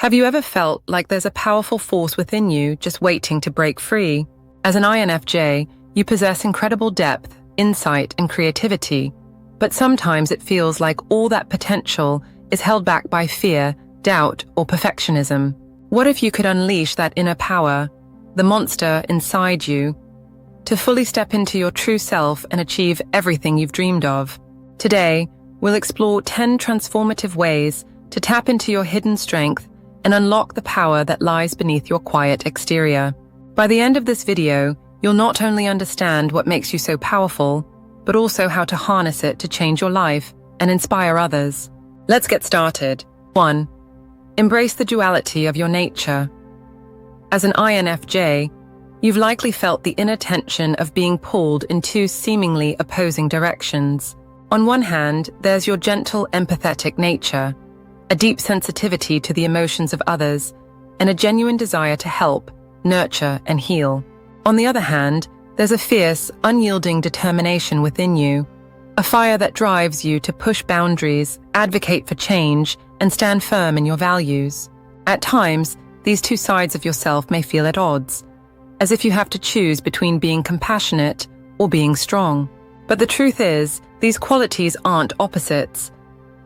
Have you ever felt like there's a powerful force within you just waiting to break free? As an INFJ, you possess incredible depth, insight, and creativity, but sometimes it feels like all that potential is held back by fear, doubt, or perfectionism. What if you could unleash that inner power, the monster inside you, to fully step into your true self and achieve everything you've dreamed of? Today, we'll explore 10 transformative ways to tap into your hidden strength and unlock the power that lies beneath your quiet exterior. By the end of this video, you'll not only understand what makes you so powerful, but also how to harness it to change your life and inspire others. Let's get started. 1. Embrace the duality of your nature. As an INFJ, you've likely felt the inner tension of being pulled in two seemingly opposing directions. On one hand, there's your gentle, empathetic nature, a deep sensitivity to the emotions of others, and a genuine desire to help, nurture, and heal. On the other hand, there's a fierce, unyielding determination within you, a fire that drives you to push boundaries, advocate for change, and stand firm in your values. At times, these two sides of yourself may feel at odds, as if you have to choose between being compassionate or being strong. But the truth is, these qualities aren't opposites.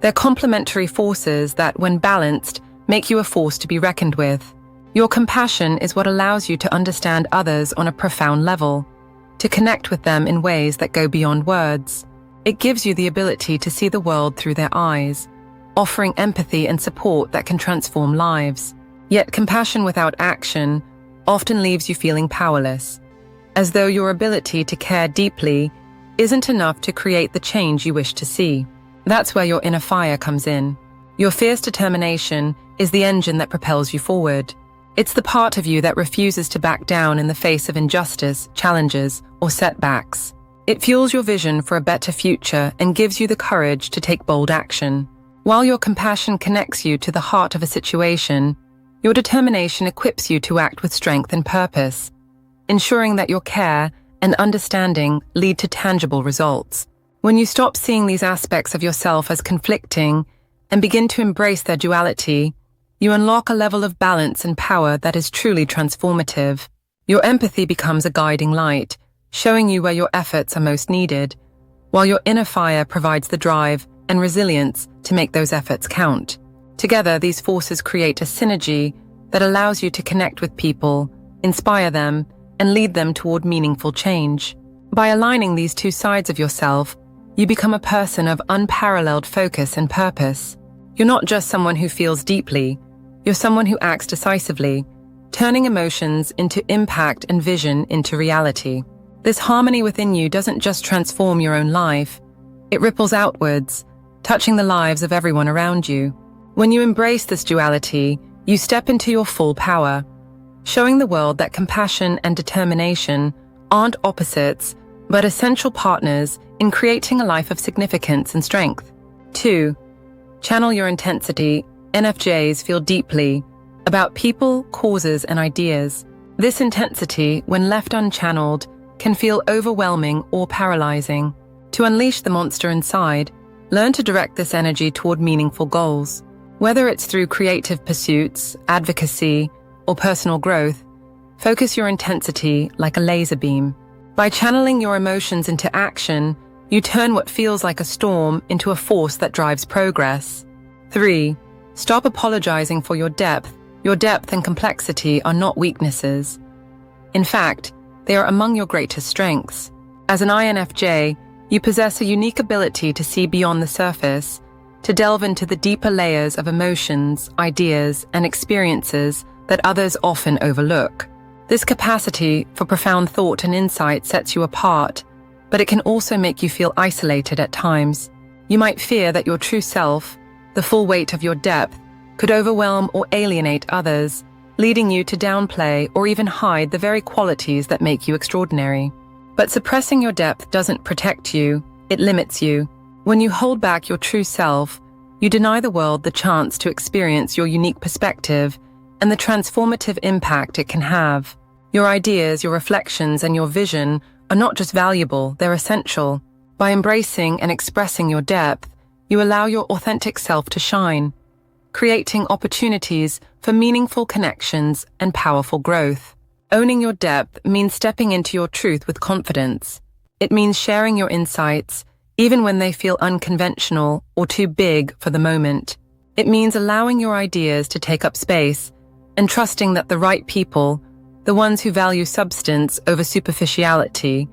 They're complementary forces that, when balanced, make you a force to be reckoned with. Your compassion is what allows you to understand others on a profound level, to connect with them in ways that go beyond words. It gives you the ability to see the world through their eyes, offering empathy and support that can transform lives. Yet compassion without action often leaves you feeling powerless, as though your ability to care deeply isn't enough to create the change you wish to see. That's where your inner fire comes in. Your fierce determination is the engine that propels you forward. It's the part of you that refuses to back down in the face of injustice, challenges, or setbacks. It fuels your vision for a better future and gives you the courage to take bold action. While your compassion connects you to the heart of a situation, your determination equips you to act with strength and purpose, ensuring that your care and understanding lead to tangible results. When you stop seeing these aspects of yourself as conflicting and begin to embrace their duality, you unlock a level of balance and power that is truly transformative. Your empathy becomes a guiding light, showing you where your efforts are most needed, while your inner fire provides the drive and resilience to make those efforts count. Together, these forces create a synergy that allows you to connect with people, inspire them, and lead them toward meaningful change. By aligning these two sides of yourself, you become a person of unparalleled focus and purpose. You're not just someone who feels deeply, you're someone who acts decisively, turning emotions into impact and vision into reality. This harmony within you doesn't just transform your own life, it ripples outwards, touching the lives of everyone around you. When you embrace this duality, you step into your full power, showing the world that compassion and determination aren't opposites, but essential partners in creating a life of significance and strength. 2. Channel your intensity. NFJs feel deeply about people, causes, and ideas. This intensity, when left unchanneled, can feel overwhelming or paralyzing. To unleash the monster inside, learn to direct this energy toward meaningful goals. Whether it's through creative pursuits, advocacy, or personal growth, focus your intensity like a laser beam. By channeling your emotions into action, you turn what feels like a storm into a force that drives progress. 3. Stop apologizing for your depth. Your depth and complexity are not weaknesses. In fact, they are among your greatest strengths. As an INFJ, you possess a unique ability to see beyond the surface, to delve into the deeper layers of emotions, ideas, and experiences that others often overlook. This capacity for profound thought and insight sets you apart, but it can also make you feel isolated at times. You might fear that your true self, the full weight of your depth, could overwhelm or alienate others, leading you to downplay or even hide the very qualities that make you extraordinary. But suppressing your depth doesn't protect you, it limits you. When you hold back your true self, you deny the world the chance to experience your unique perspective and the transformative impact it can have. Your ideas, your reflections, and your vision are not just valuable, they're essential. By embracing and expressing your depth, you allow your authentic self to shine, creating opportunities for meaningful connections and powerful growth. Owning your depth means stepping into your truth with confidence. It means sharing your insights, even when they feel unconventional or too big for the moment. It means allowing your ideas to take up space and trusting that the right people, the ones who value substance over superficiality,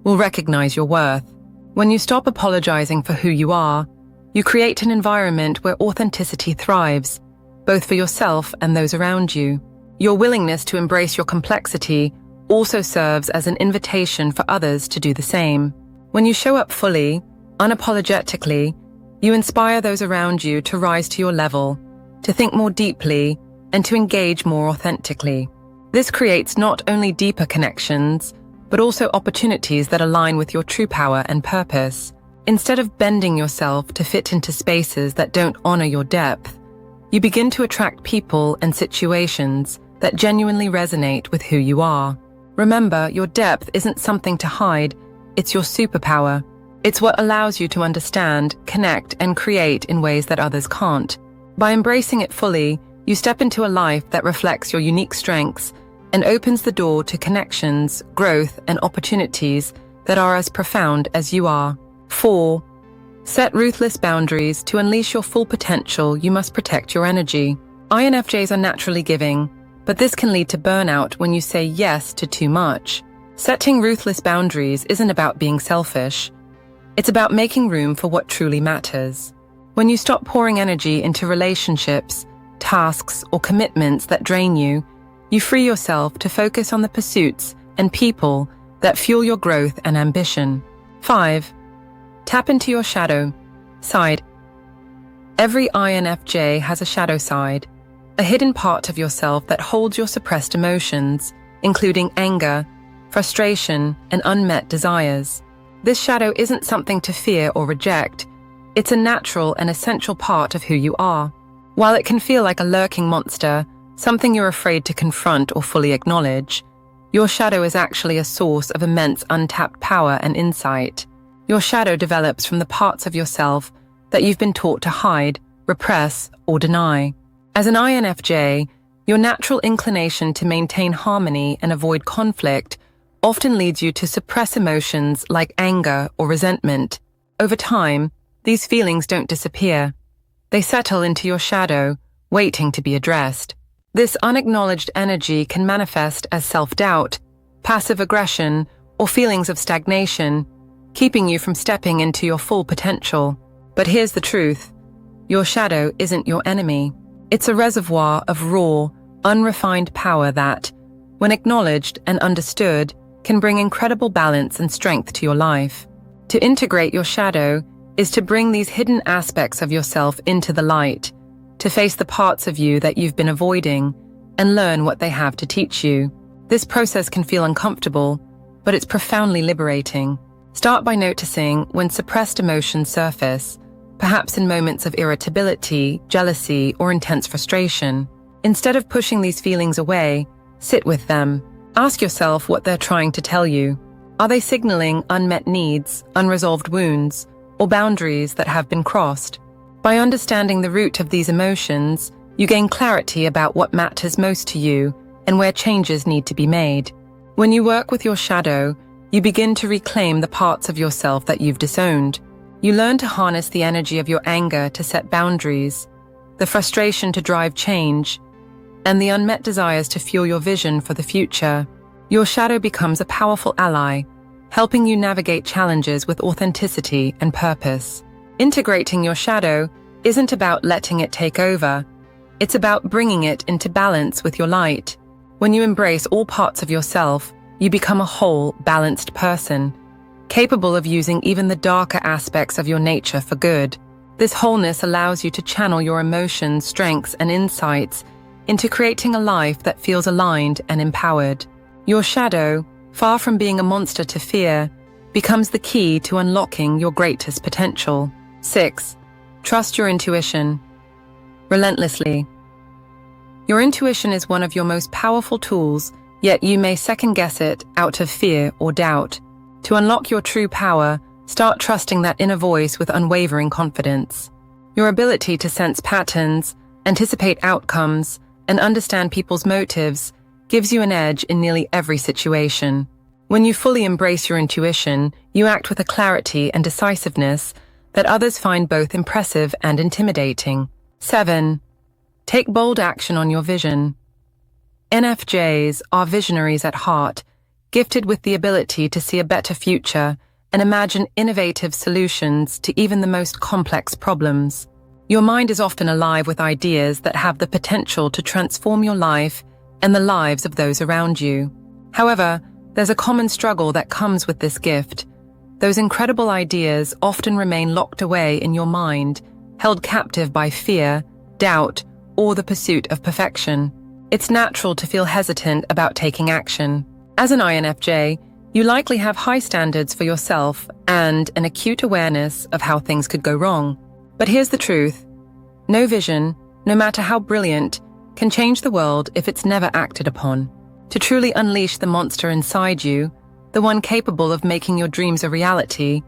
will recognize your worth. When you stop apologizing for who you are, you create an environment where authenticity thrives, both for yourself and those around you. Your willingness to embrace your complexity also serves as an invitation for others to do the same. When you show up fully, unapologetically, you inspire those around you to rise to your level, to think more deeply, and to engage more authentically. This creates not only deeper connections, but also opportunities that align with your true power and purpose. Instead of bending yourself to fit into spaces that don't honor your depth, you begin to attract people and situations that genuinely resonate with who you are. Remember, your depth isn't something to hide, it's your superpower. It's what allows you to understand, connect, and create in ways that others can't. By embracing it fully, you step into a life that reflects your unique strengths and opens the door to connections, growth, and opportunities that are as profound as you are. 4. Set ruthless boundaries. To unleash your full potential, you must protect your energy. INFJs are naturally giving, but this can lead to burnout when you say yes to too much. Setting ruthless boundaries isn't about being selfish. It's about making room for what truly matters. When you stop pouring energy into relationships, tasks, or commitments that drain you, you free yourself to focus on the pursuits and people that fuel your growth and ambition. 5. Tap into your shadow side. Every INFJ has a shadow side, a hidden part of yourself that holds your suppressed emotions, including anger, frustration, and unmet desires. This shadow isn't something to fear or reject. It's a natural and essential part of who you are. While it can feel like a lurking monster, something you're afraid to confront or fully acknowledge, your shadow is actually a source of immense untapped power and insight. Your shadow develops from the parts of yourself that you've been taught to hide, repress, or deny. As an INFJ, your natural inclination to maintain harmony and avoid conflict often leads you to suppress emotions like anger or resentment. Over time, these feelings don't disappear. They settle into your shadow, waiting to be addressed. This unacknowledged energy can manifest as self-doubt, passive aggression, or feelings of stagnation, keeping you from stepping into your full potential. But here's the truth. Your shadow isn't your enemy. It's a reservoir of raw, unrefined power that, when acknowledged and understood, can bring incredible balance and strength to your life. To integrate your shadow is to bring these hidden aspects of yourself into the light, to face the parts of you that you've been avoiding and learn what they have to teach you. This process can feel uncomfortable, but it's profoundly liberating. Start by noticing when suppressed emotions surface, perhaps in moments of irritability, jealousy, or intense frustration. Instead of pushing these feelings away, sit with them. Ask yourself what they're trying to tell you. Are they signaling unmet needs, unresolved wounds, or boundaries that have been crossed? By understanding the root of these emotions, you gain clarity about what matters most to you and where changes need to be made. When you work with your shadow, you begin to reclaim the parts of yourself that you've disowned. You learn to harness the energy of your anger to set boundaries, the frustration to drive change, and the unmet desires to fuel your vision for the future. Your shadow becomes a powerful ally, helping you navigate challenges with authenticity and purpose. Integrating your shadow isn't about letting it take over. It's about bringing it into balance with your light. When you embrace all parts of yourself, you become a whole, balanced person, capable of using even the darker aspects of your nature for good. This wholeness allows you to channel your emotions, strengths, and insights into creating a life that feels aligned and empowered. Your shadow, far from being a monster to fear, becomes the key to unlocking your greatest potential. 6. Trust your intuition. Relentlessly. Your intuition is one of your most powerful tools, yet you may second-guess it out of fear or doubt. To unlock your true power, start trusting that inner voice with unwavering confidence. Your ability to sense patterns, anticipate outcomes, and understand people's motives gives you an edge in nearly every situation. When you fully embrace your intuition, you act with a clarity and decisiveness that others find both impressive and intimidating. 7. Take bold action on your vision. INFJs are visionaries at heart, gifted with the ability to see a better future and imagine innovative solutions to even the most complex problems. Your mind is often alive with ideas that have the potential to transform your life and the lives of those around you. However, there's a common struggle that comes with this gift. Those incredible ideas often remain locked away in your mind, held captive by fear, doubt, or the pursuit of perfection. It's natural to feel hesitant about taking action. As an INFJ, you likely have high standards for yourself and an acute awareness of how things could go wrong. But here's the truth. No vision, no matter how brilliant, can change the world if it's never acted upon. To truly unleash the monster inside you, the one capable of making your dreams a reality,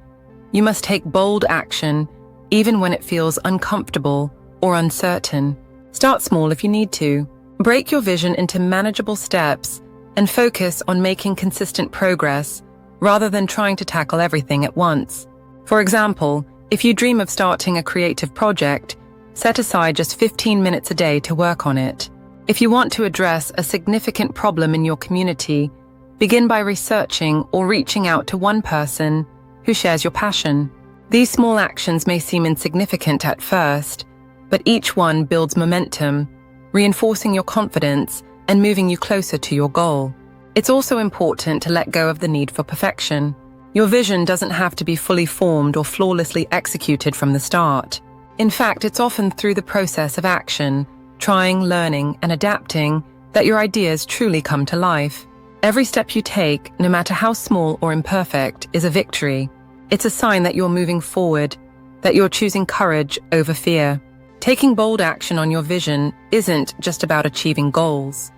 you must take bold action, even when it feels uncomfortable or uncertain. Start small if you need to. Break your vision into manageable steps and focus on making consistent progress rather than trying to tackle everything at once. For example, if you dream of starting a creative project, set aside just 15 minutes a day to work on it. If you want to address a significant problem in your community, begin by researching or reaching out to one person who shares your passion. These small actions may seem insignificant at first, but each one builds momentum, reinforcing your confidence and moving you closer to your goal. It's also important to let go of the need for perfection. Your vision doesn't have to be fully formed or flawlessly executed from the start. In fact, it's often through the process of action, trying, learning, and adapting, that your ideas truly come to life. Every step you take, no matter how small or imperfect, is a victory. It's a sign that you're moving forward, that you're choosing courage over fear. Taking bold action on your vision isn't just about achieving goals.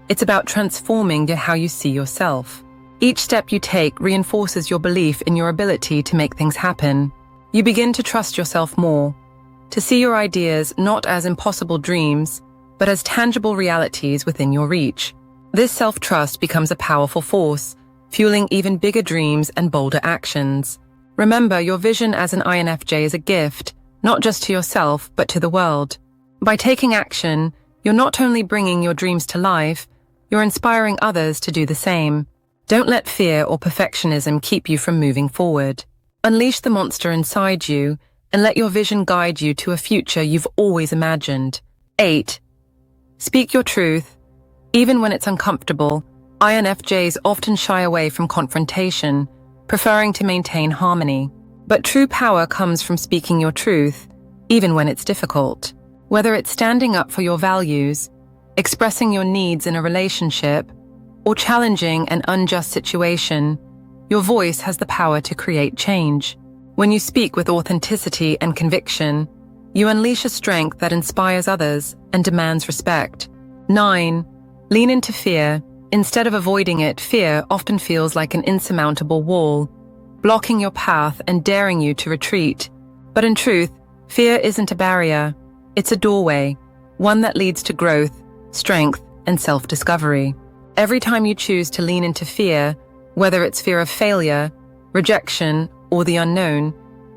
It's about transforming how you see yourself. Each step you take reinforces your belief in your ability to make things happen. You begin to trust yourself more, to see your ideas not as impossible dreams, but as tangible realities within your reach. This self-trust becomes a powerful force, fueling even bigger dreams and bolder actions. Remember, your vision as an INFJ is a gift, not just to yourself, but to the world. By taking action, you're not only bringing your dreams to life, you're inspiring others to do the same. Don't let fear or perfectionism keep you from moving forward. Unleash the monster inside you and let your vision guide you to a future you've always imagined. 8. Speak your truth. Even when it's uncomfortable, INFJs often shy away from confrontation, preferring to maintain harmony. But true power comes from speaking your truth, even when it's difficult. Whether it's standing up for your values, expressing your needs in a relationship, or challenging an unjust situation, your voice has the power to create change. When you speak with authenticity and conviction, you unleash a strength that inspires others and demands respect. 9. Lean into fear. Instead of avoiding it, fear often feels like an insurmountable wall, blocking your path and daring you to retreat. But in truth, fear isn't a barrier. It's a doorway, one that leads to growth, strength, and self-discovery. Every time you choose to lean into fear, whether it's fear of failure, rejection, or the unknown,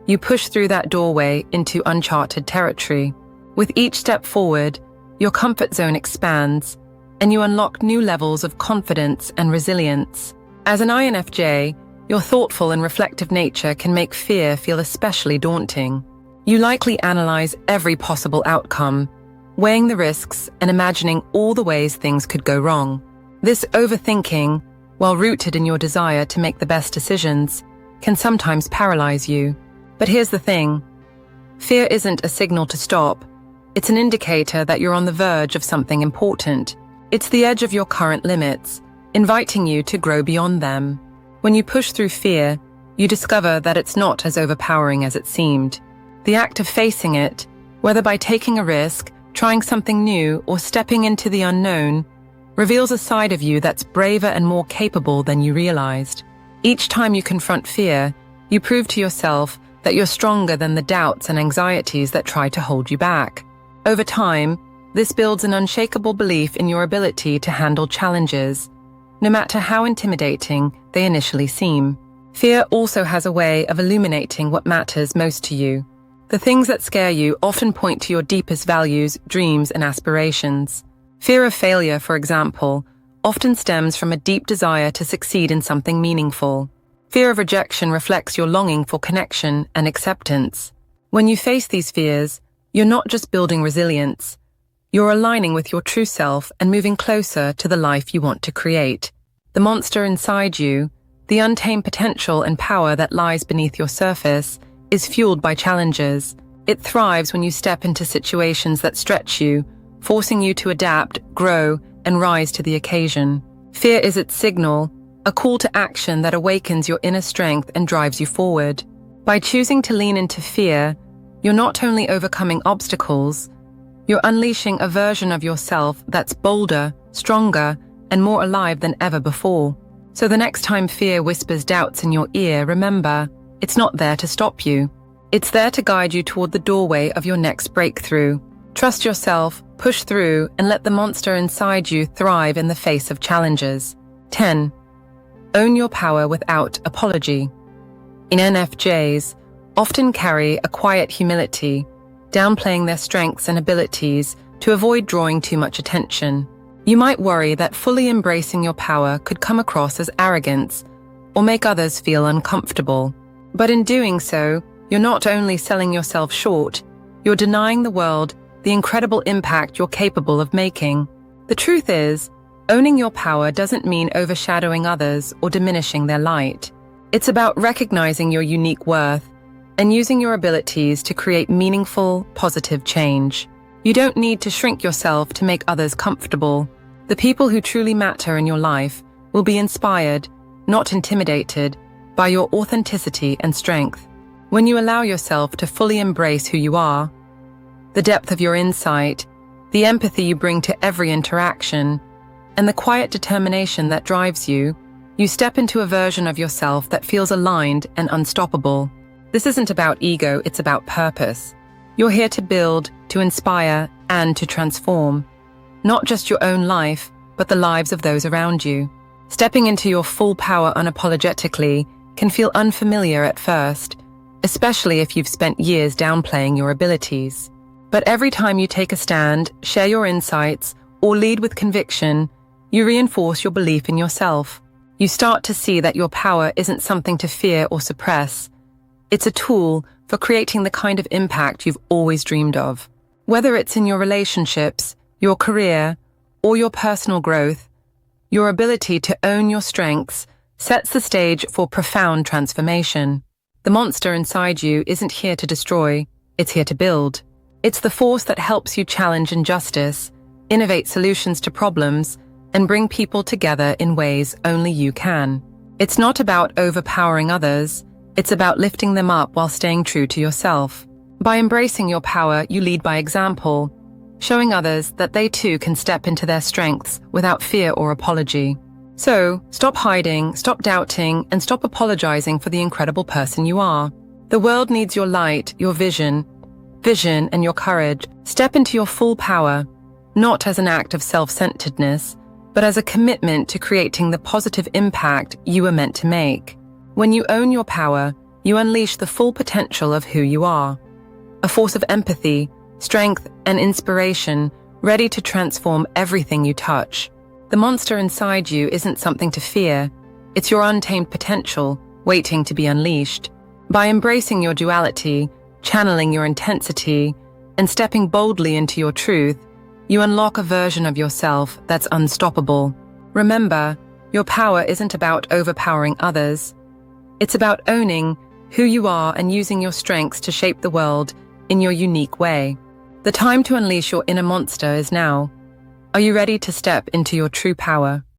you push through that doorway into uncharted territory. With each step forward, your comfort zone expands, and you unlock new levels of confidence and resilience. As an INFJ, your thoughtful and reflective nature can make fear feel especially daunting. You likely analyze every possible outcome, weighing the risks and imagining all the ways things could go wrong. This overthinking, while rooted in your desire to make the best decisions, can sometimes paralyze you. But here's the thing. Fear isn't a signal to stop. It's an indicator that you're on the verge of something important. It's the edge of your current limits, inviting you to grow beyond them. When you push through fear, you discover that it's not as overpowering as it seemed. The act of facing it, whether by taking a risk, trying something new, or stepping into the unknown, reveals a side of you that's braver and more capable than you realized. Each time you confront fear, you prove to yourself that you're stronger than the doubts and anxieties that try to hold you back. Over time, This builds an unshakable belief in your ability to handle challenges, no matter how intimidating they initially seem. Fear also has a way of illuminating what matters most to you. The things that scare you often point to your deepest values, dreams, and aspirations. Fear of failure, for example, often stems from a deep desire to succeed in something meaningful. Fear of rejection reflects your longing for connection and acceptance. When you face these fears, you're not just building resilience, you're aligning with your true self and moving closer to the life you want to create. The monster inside you, the untamed potential and power that lies beneath your surface, is fueled by challenges. It thrives when you step into situations that stretch you, forcing you to adapt, grow, and rise to the occasion. Fear is its signal, a call to action that awakens your inner strength and drives you forward. By choosing to lean into fear, you're not only overcoming obstacles, you're unleashing a version of yourself that's bolder, stronger, and more alive than ever before. So the next time fear whispers doubts in your ear, remember, it's not there to stop you. It's there to guide you toward the doorway of your next breakthrough. Trust yourself, push through, and let the monster inside you thrive in the face of challenges. 10. Own your power without apology. INFJs often carry a quiet humility, downplaying their strengths and abilities to avoid drawing too much attention. You might worry that fully embracing your power could come across as arrogance or make others feel uncomfortable. But in doing so, you're not only selling yourself short, you're denying the world the incredible impact you're capable of making. The truth is, owning your power doesn't mean overshadowing others or diminishing their light. It's about recognizing your unique worth and using your abilities to create meaningful, positive change. You don't need to shrink yourself to make others comfortable. The people who truly matter in your life will be inspired, not intimidated, by your authenticity and strength. When you allow yourself to fully embrace who you are, the depth of your insight, the empathy you bring to every interaction, and the quiet determination that drives you, you step into a version of yourself that feels aligned and unstoppable. This isn't about ego, it's about purpose. You're here to build, to inspire, and to transform. Not just your own life, but the lives of those around you. Stepping into your full power unapologetically can feel unfamiliar at first, especially if you've spent years downplaying your abilities. But every time you take a stand, share your insights, or lead with conviction, you reinforce your belief in yourself. You start to see that your power isn't something to fear or suppress. It's a tool for creating the kind of impact you've always dreamed of. Whether it's in your relationships, your career, or your personal growth, your ability to own your strengths sets the stage for profound transformation. The monster inside you isn't here to destroy, it's here to build. It's the force that helps you challenge injustice, innovate solutions to problems, and bring people together in ways only you can. It's not about overpowering others, it's about lifting them up while staying true to yourself. By embracing your power, you lead by example, showing others that they too can step into their strengths without fear or apology. So, stop hiding, stop doubting, and stop apologizing for the incredible person you are. The world needs your light, your vision, and your courage. Step into your full power, not as an act of self-centeredness, but as a commitment to creating the positive impact you were meant to make. When you own your power, you unleash the full potential of who you are. A force of empathy, strength, and inspiration, ready to transform everything you touch. The monster inside you isn't something to fear. It's your untamed potential, waiting to be unleashed. By embracing your duality, channeling your intensity, and stepping boldly into your truth, you unlock a version of yourself that's unstoppable. Remember, your power isn't about overpowering others. It's about owning who you are and using your strengths to shape the world in your unique way. The time to unleash your inner monster is now. Are you ready to step into your true power?